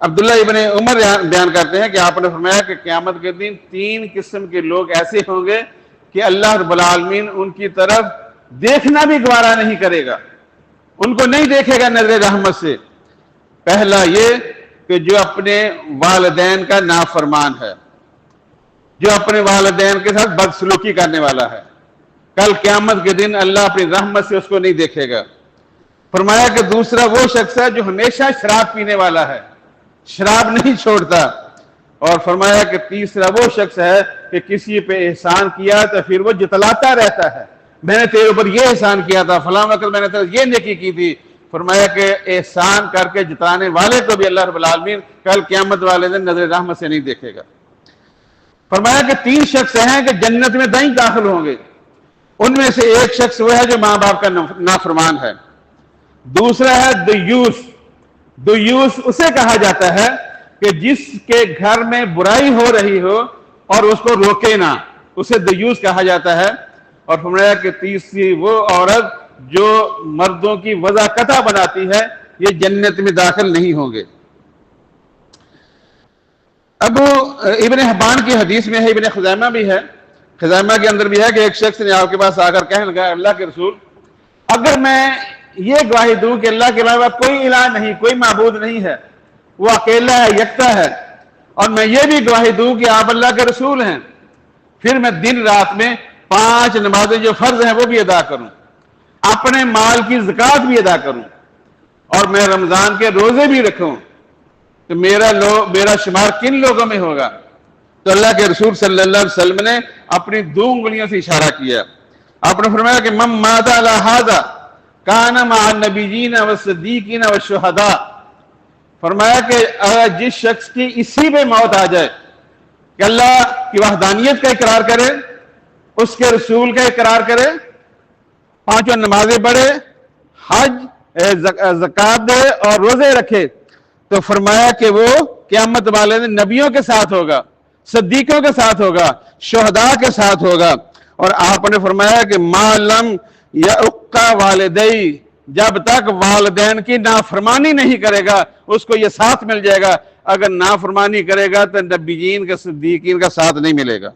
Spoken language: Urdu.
عبداللہ ابن عمر بیان کرتے ہیں کہ آپ نے فرمایا کہ قیامت کے دن 3 قسم کے لوگ ایسے ہوں گے کہ اللہ رب العالمین ان کی طرف دیکھنا بھی گوارا نہیں کرے گا، ان کو نہیں دیکھے گا نظر رحمت سے۔ پہلا یہ کہ جو اپنے والدین کا نافرمان ہے، جو اپنے والدین کے ساتھ بدسلوکی کرنے والا ہے، کل قیامت کے دن اللہ اپنی رحمت سے اس کو نہیں دیکھے گا۔ فرمایا کہ دوسرا وہ شخص ہے جو ہمیشہ شراب پینے والا ہے، شراب نہیں چھوڑتا۔ اور فرمایا کہ تیسرا وہ شخص ہے کہ کسی پہ احسان کیا تو پھر وہ جتلاتا رہتا ہے، میں نے تیرے اوپر یہ احسان کیا تھا، فلاں وقت میں نے تیرے یہ نیکی کی تھی۔ فرمایا کہ احسان کر کے جتانے والے کو بھی اللہ رب العالمین کل قیامت والے دن نظر رحمت سے نہیں دیکھے گا۔ فرمایا کہ 3 شخص ہیں کہ جنت میں دائیں داخل ہوں گے، ان میں سے ایک شخص وہ ہے جو ماں باپ کا نافرمان ہے، دوسرا ہے دیوس۔ دیوس اسے کہا جاتا ہے کہ جس کے گھر میں برائی ہو رہی ہو اور اس کو روکے نہ، اسے دیوس کہا جاتا ہے۔ اور فرمایا کہ تیسری وہ عورت جو مردوں کی وضاقتہ بناتی ہے، یہ جنت میں داخل نہیں ہوں گے۔ اب ابن حبان کی حدیث میں ہے، ابن خزیمہ بھی ہے، خزیمہ کے اندر بھی ہے کہ ایک شخص نے آپ کے پاس آ کر کہنے لگا، اللہ کے رسول، اگر میں یہ گواہی دوں کہ اللہ کے علاوہ کوئی الہ نہیں، کوئی معبود نہیں ہے، وہ اکیلا ہے، یکتا ہے، اور میں یہ بھی گواہی دوں کہ آپ اللہ کے رسول ہیں، پھر میں دن رات میں 5 نمازیں جو فرض ہیں وہ بھی ادا کروں، اپنے مال کی زکوٰۃ بھی ادا کروں، اور میں رمضان کے روزے بھی رکھوں، تو میرا شمار کن لوگوں میں ہوگا؟ تو اللہ کے رسول صلی اللہ علیہ وسلم نے اپنی 2 انگلیوں سے اشارہ کیا۔ آپ نے فرمایا کہ من مات علی ھذا کان مع النبیین والصدیقین والشہداء۔ فرمایا کہ جس شخص کی اسی پہ موت آ جائے کہ اللہ کی وحدانیت کا اقرار کرے، اس کے رسول کا اقرار کرے، 5 نمازیں پڑھے، حج زکوٰۃ دے اور روزے رکھے، تو فرمایا کہ وہ قیامت والے دن نبیوں کے ساتھ ہوگا، صدیقوں کے ساتھ ہوگا، شہداء کے ساتھ ہوگا۔ اور آپ نے فرمایا کہ ما لم یعق والدی، جب تک والدین کی نافرمانی نہیں کرے گا اس کو یہ ساتھ مل جائے گا، اگر نافرمانی کرے گا تو نبیین کا صدیقین کا ساتھ نہیں ملے گا۔